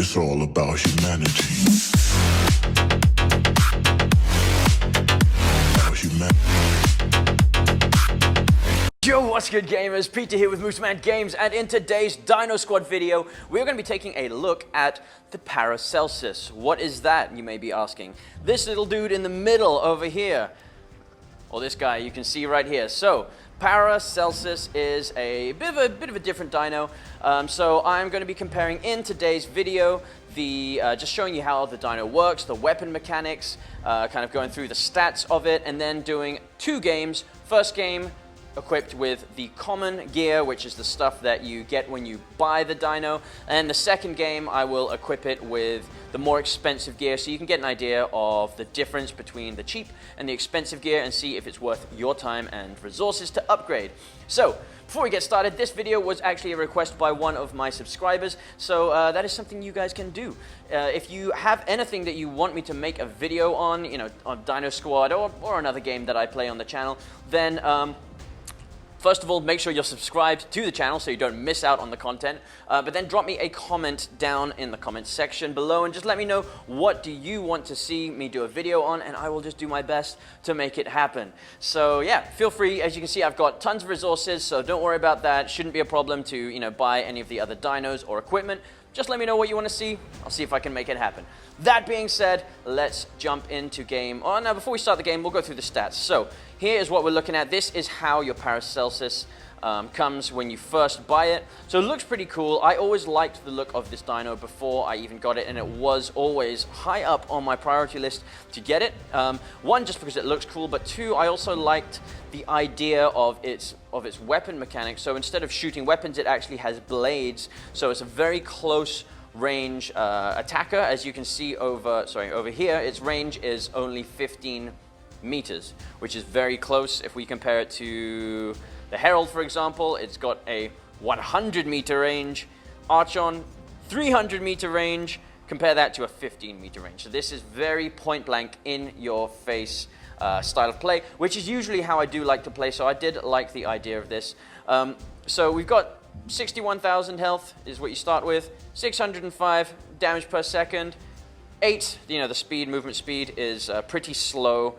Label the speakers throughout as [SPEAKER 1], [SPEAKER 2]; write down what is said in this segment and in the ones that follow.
[SPEAKER 1] It's all about humanity.
[SPEAKER 2] Yo, what's good gamers? Peter here with Mooseman Games, and in today's Dino Squad video, we're going to be taking a look at the Paracelsus. What is that, you may be asking? This little dude in the middle over here, or this guy you can see right here. So, Paracelsus is a bit of a different dino. So I'm going to be comparing in today's video just showing you how the dino works, the weapon mechanics, kind of going through the stats of it, and then doing two games. First game equipped with the common gear, which is the stuff that you get when you buy the dino, and the second game I will equip it with the more expensive gear, so you can get an idea of the difference between the cheap and the expensive gear and see if it's worth your time and resources to upgrade. So before we get started, this video was actually a request by one of my subscribers, so that is something you guys can do. If you have anything that you want me to make a video on, you know, on Dino Squad or another game that I play on the channel, then first of all, make sure you're subscribed to the channel so you don't miss out on the content, but then drop me a comment down in the comment section below and just let me know what do you want to see me do a video on, and I will just do my best to make it happen. So yeah, feel free. As you can see, I've got tons of resources, so don't worry about that. Shouldn't be a problem to, you know, buy any of the other dinos or equipment. Just let me know what you want to see. I'll see if I can make it happen. That being said, let's jump into game. Oh, now before we start the game, we'll go through the stats. So here is what we're looking at. This is how your Paracelsus comes when you first buy it. So it looks pretty cool. I always liked the look of this dino before I even got it, and it was always high up on my priority list to get it. One, just because it looks cool, but two, I also liked the idea of its weapon mechanics. So instead of shooting weapons, it actually has blades. So it's a very close range attacker. As you can see over here, its range is only 15 meters, which is very close. If we compare it to the Herald, for example, it's got a 100-meter range. Archon, 300-meter range. Compare that to a 15-meter range. So this is very point-blank, in-your-face style of play, which is usually how I do like to play, so I did like the idea of this. So we've got 61,000 health is what you start with, 605 damage per second, 8, you know, the movement speed is pretty slow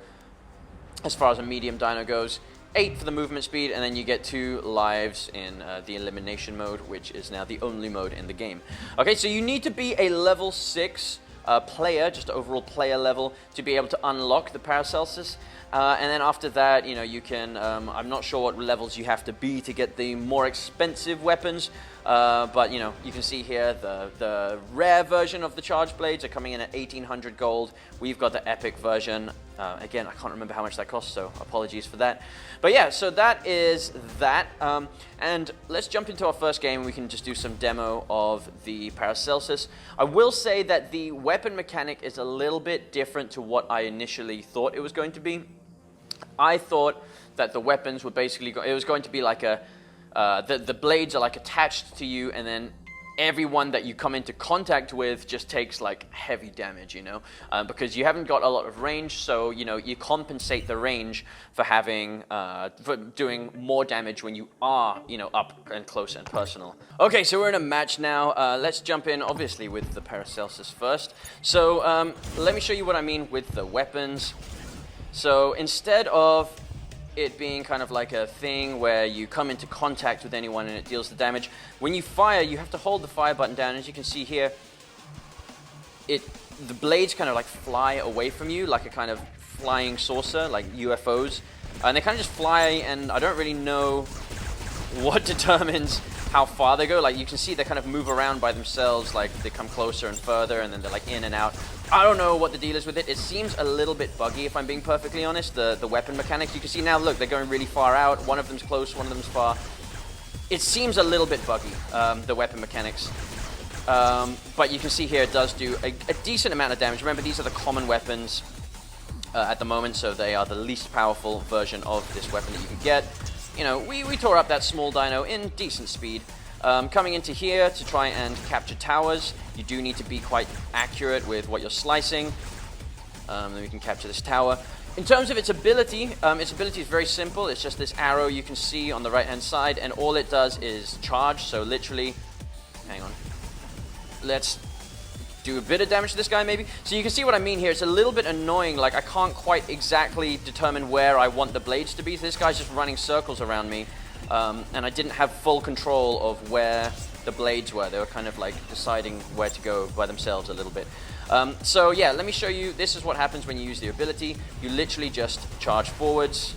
[SPEAKER 2] as far as a medium dino goes. 8 for the movement speed, and then you get 2 lives in the elimination mode, which is now the only mode in the game. Okay, so you need to be a level 6 player, just overall player level, to be able to unlock the Paracelsus. And then after that, you know, you can, I'm not sure what levels you have to be to get the more expensive weapons, but, you know, you can see here the rare version of the charge blades are coming in at 1,800 gold. We've got the epic version. Again, I can't remember how much that costs, so apologies for that. But yeah, so that is that. And let's jump into our first game. We can just do some demo of the Paracelsus. I will say that the weapon mechanic is a little bit different to what I initially thought it was going to be. I thought that the weapons were basically, it was going to be like the blades are like attached to you, and then everyone that you come into contact with just takes like heavy damage, you know, because you haven't got a lot of range, so, you know, you compensate the range for having, for doing more damage when you are, you know, up and close and personal. Okay, so we're in a match now. Let's jump in, obviously, with the Paracelsus first. So let me show you what I mean with the weapons. So instead of it being kind of like a thing where you come into contact with anyone and it deals the damage, when you fire, you have to hold the fire button down. As you can see here, the blades kind of like fly away from you like a kind of flying saucer, like UFOs, and they kind of just fly, and I don't really know what determines how far they go. Like, you can see they kind of move around by themselves, like they come closer and further, and then they're like in and out. I don't know what the deal is with it. It seems a little bit buggy, if I'm being perfectly honest, the weapon mechanics. You can see now, look, they're going really far out. One of them's close, one of them's far. It seems a little bit buggy, the weapon mechanics. But you can see here it does do a decent amount of damage. Remember, these are the common weapons at the moment, so they are the least powerful version of this weapon that you can get. You know, we tore up that small dino in decent speed. Coming into here to try and capture towers, you do need to be quite accurate with what you're slicing. Then we can capture this tower. In terms of its ability is very simple. It's just this arrow you can see on the right-hand side, and all it does is charge. So literally, hang on. Let's do a bit of damage to this guy maybe. So you can see what I mean here. It's a little bit annoying. Like I can't quite exactly determine where I want the blades to be. So this guy's just running circles around me. And I didn't have full control of where the blades were. They were kind of like deciding where to go by themselves a little bit. So yeah, let me show you. This is what happens when you use the ability. You literally just charge forwards,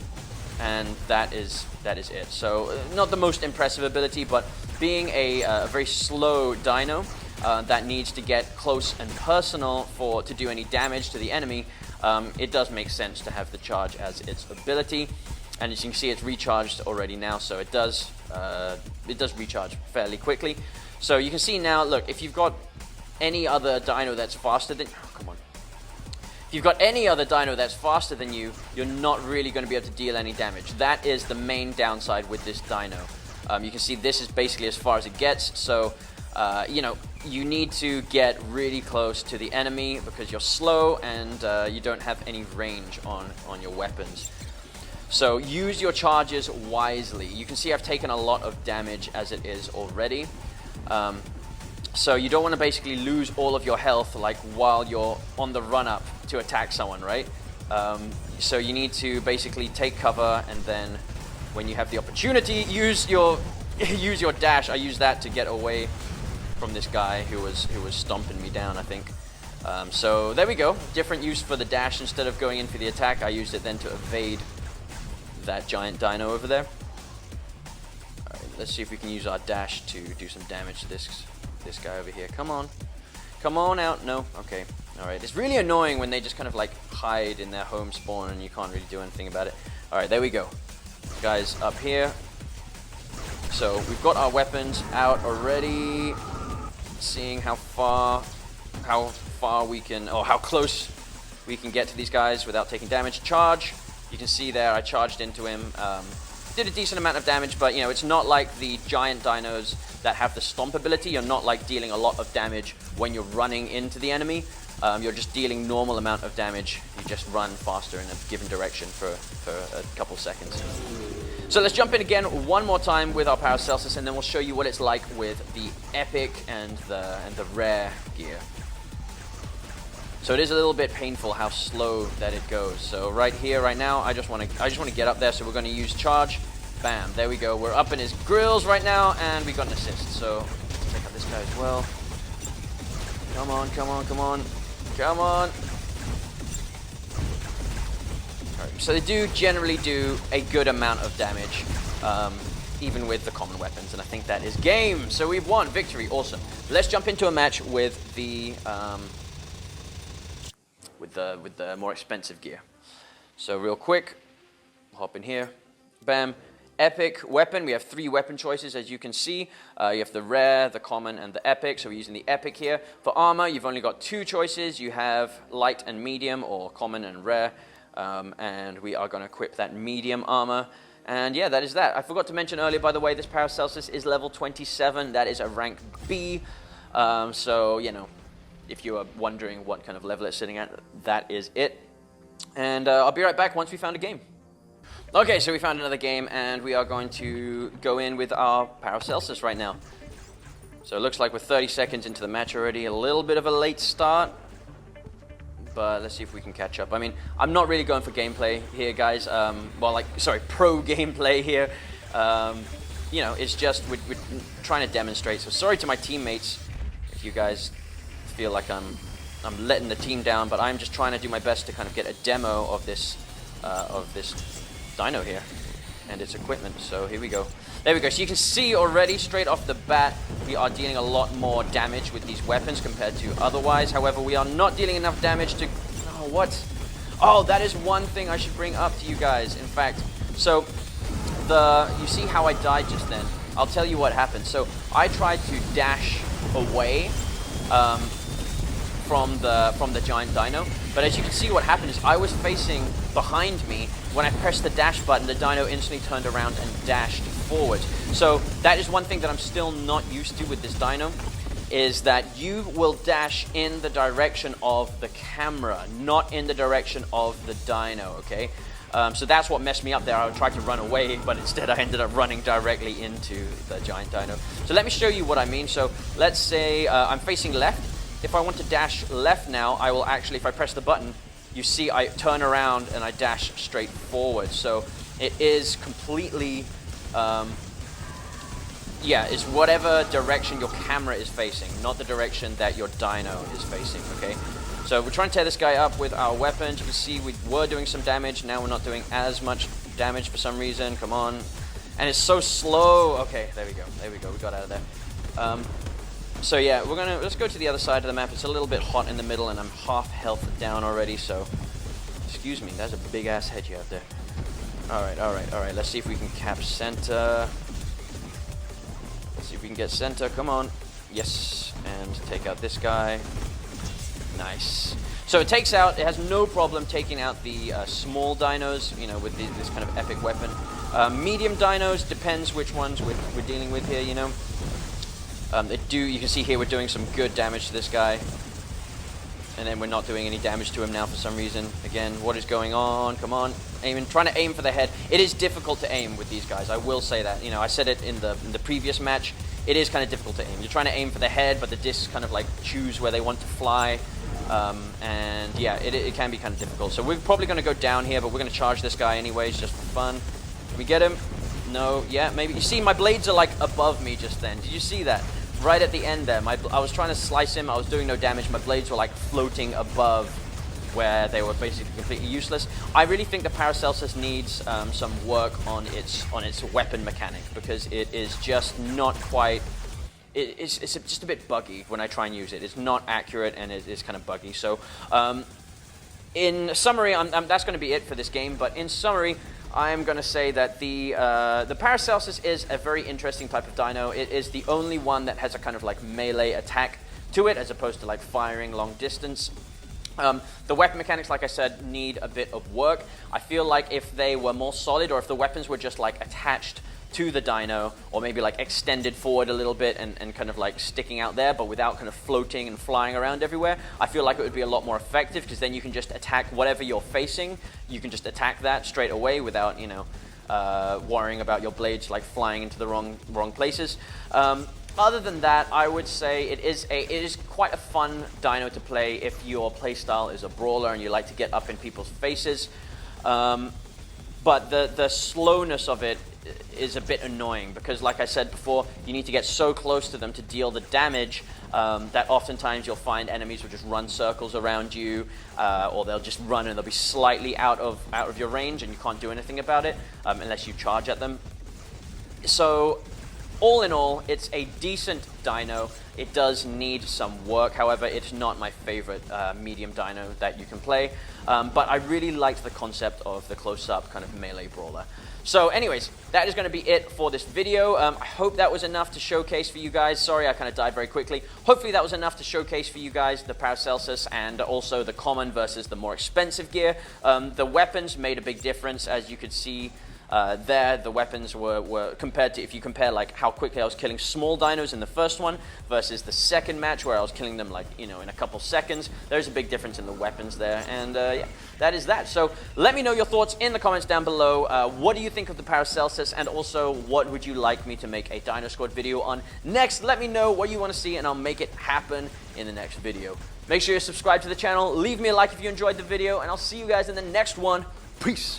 [SPEAKER 2] and that is it. So not the most impressive ability, but being a very slow dino that needs to get close and personal to do any damage to the enemy, it does make sense to have the charge as its ability. And as you can see, it's recharged already now, so it does recharge fairly quickly. So you can see now, look, if you've got any other dino that's faster than... Oh, come on. If you've got any other dino that's faster than you, you're not really going to be able to deal any damage. That is the main downside with this dino. You can see this is basically as far as it gets, so, you know, you need to get really close to the enemy because you're slow and you don't have any range on your weapons. So use your charges wisely. You can see I've taken a lot of damage as it is already. So you don't want to basically lose all of your health like while you're on the run up to attack someone, right? So you need to basically take cover, and then when you have the opportunity, use your dash. I used that to get away from this guy who was stomping me down, I think. So there we go. Different use for the dash. Instead of going in for the attack, I used it then to evade that giant dino over there. Alright, let's see if we can use our dash to do some damage to this guy over here. Come on. Come on out. No? Okay. Alright, it's really annoying when they just kind of like hide in their home spawn and you can't really do anything about it. Alright, there we go. Guys up here. So we've got our weapons out already. Seeing how far we can, or how close we can get to these guys without taking damage. Charge. You can see there I charged into him, did a decent amount of damage, but you know, it's not like the giant dinos that have the stomp ability. You're not like dealing a lot of damage when you're running into the enemy. You're just dealing normal amount of damage. You just run faster in a given direction for a couple seconds. So let's jump in again one more time with our Paracelsus, and then we'll show you what it's like with the epic and the rare gear. So it is a little bit painful how slow that it goes. So right here, right now, I just want to get up there. So we're going to use charge. Bam, there we go. We're up in his grills right now, and we got an assist. So let's take out this guy as well. Come on, come on, come on, come on. All right, so they do generally do a good amount of damage, even with the common weapons, and I think that is game. So we've won, victory, awesome. Let's jump into a match with the more expensive gear. So real quick, hop in here, bam. Epic weapon, we have 3 weapon choices as you can see. You have the rare, the common, and the epic, so we're using the epic here. For armor, you've only got 2 choices. You have light and medium, or common and rare, and we are going to equip that medium armor. And yeah, that is that. I forgot to mention earlier, by the way, this Paracelsus is level 27. That is a rank B, so you know, if you are wondering what kind of level it's sitting at, that is it. And I'll be right back once we found a game. Okay, so we found another game, and we are going to go in with our Paracelsus right now. So it looks like we're 30 seconds into the match already. A little bit of a late start, but let's see if we can catch up. I mean, I'm not really going for gameplay here, guys. Pro gameplay here. You know, it's just we're trying to demonstrate. So sorry to my teammates if you guys feel like I'm letting the team down, but I'm just trying to do my best to kind of get a demo of this Dino here and its equipment. So here we go. There we go. So you can see already straight off the bat we are dealing a lot more damage with these weapons compared to otherwise. However, we are not dealing enough damage to... Oh, what? Oh, that is one thing I should bring up to you guys. In fact, so you see how I died just then? I'll tell you what happened. So I tried to dash away from the giant dino, but as you can see, what happened is I was facing behind me. When I pressed the dash button, the dino instantly turned around and dashed forward. So that is one thing that I'm still not used to with this dino, is that you will dash in the direction of the camera, not in the direction of the dino, okay? So that's what messed me up there. I tried to run away, but instead I ended up running directly into the giant dino. So let me show you what I mean. So let's say I'm facing left. if I want to dash left now, I will actually, if I press the button, you see I turn around and I dash straight forward. So it is completely, yeah, it's whatever direction your camera is facing, not the direction that your Dino is facing, okay? So we're trying to tear this guy up with our weapons. You can see we were doing some damage. Now we're not doing as much damage for some reason. Come on. And it's so slow. Okay, there we go. There we go. We got out of there. So yeah, let's go to the other side of the map. It's a little bit hot in the middle, and I'm half health down already. So, excuse me. That's a big ass head you have there. All right, all right, all right. Let's see if we can cap center. Let's see if we can get center. Come on. Yes, and take out this guy. Nice. So it has no problem taking out the small dinos, you know, with this kind of epic weapon. Medium dinos, depends which ones we're dealing with here, you know. You can see here we're doing some good damage to this guy. And then we're not doing any damage to him now for some reason. Again, what is going on? Come on. Trying to aim for the head. It is difficult to aim with these guys, I will say that. You know, I said it in the previous match. It is kind of difficult to aim. You're trying to aim for the head, but the discs kind of like choose where they want to fly. And yeah, it can be kind of difficult. So we're probably going to go down here, but we're going to charge this guy anyways, just for fun. Can we get him? No, yeah, maybe. You see, my blades are like above me just then. Did you see that? Right at the end there, I was trying to slice him, I was doing no damage, my blades were like floating above where they were basically completely useless. I really think the Paracelsus needs some work on its weapon mechanic, because it is just not quite... It's just a bit buggy when I try and use it. It's not accurate, and it's kind of buggy. So, in summary, that's going to be it for this game. But in summary, I'm going to say that the Paracelsus is a very interesting type of dino. It is the only one that has a kind of like melee attack to it, as opposed to like firing long distance. The weapon mechanics, like I said, need a bit of work. I feel like if they were more solid, or if the weapons were just like attached to the dino, or maybe like extended forward a little bit and kind of like sticking out there, but without kind of floating and flying around everywhere, I feel like it would be a lot more effective, because then you can just attack whatever you're facing. You can just attack that straight away without, you know, worrying about your blades like flying into the wrong places. Other than that, I would say it is quite a fun dino to play if your playstyle is a brawler and you like to get up in people's faces. But the slowness of it is a bit annoying, because like I said before, you need to get so close to them to deal the damage that oftentimes you'll find enemies will just run circles around you, or they'll just run and they'll be slightly out of your range, and you can't do anything about it unless you charge at them. So all in all, it's a decent dino. It does need some work. However, it's not my favorite medium dino that you can play. But I really liked the concept of the close-up kind of melee brawler. So anyways, that is going to be it for this video. I hope that was enough to showcase for you guys. Sorry, I kind of died very quickly. Hopefully that was enough to showcase for you guys the Paracelsus, and also the common versus the more expensive gear. The weapons made a big difference, as you could see. There, the weapons were compared to, if you compare like how quickly I was killing small dinos in the first one versus the second match where I was killing them like, you know, in a couple seconds, there's a big difference in the weapons there. And yeah, that is that. So let me know your thoughts in the comments down below. What do you think of the Paracelsus, and also what would you like me to make a Dino Squad video on next? Let me know what you want to see, and I'll make it happen in the next video. Make sure you subscribe to the channel, leave me a like if you enjoyed the video, and I'll see you guys in the next one. Peace.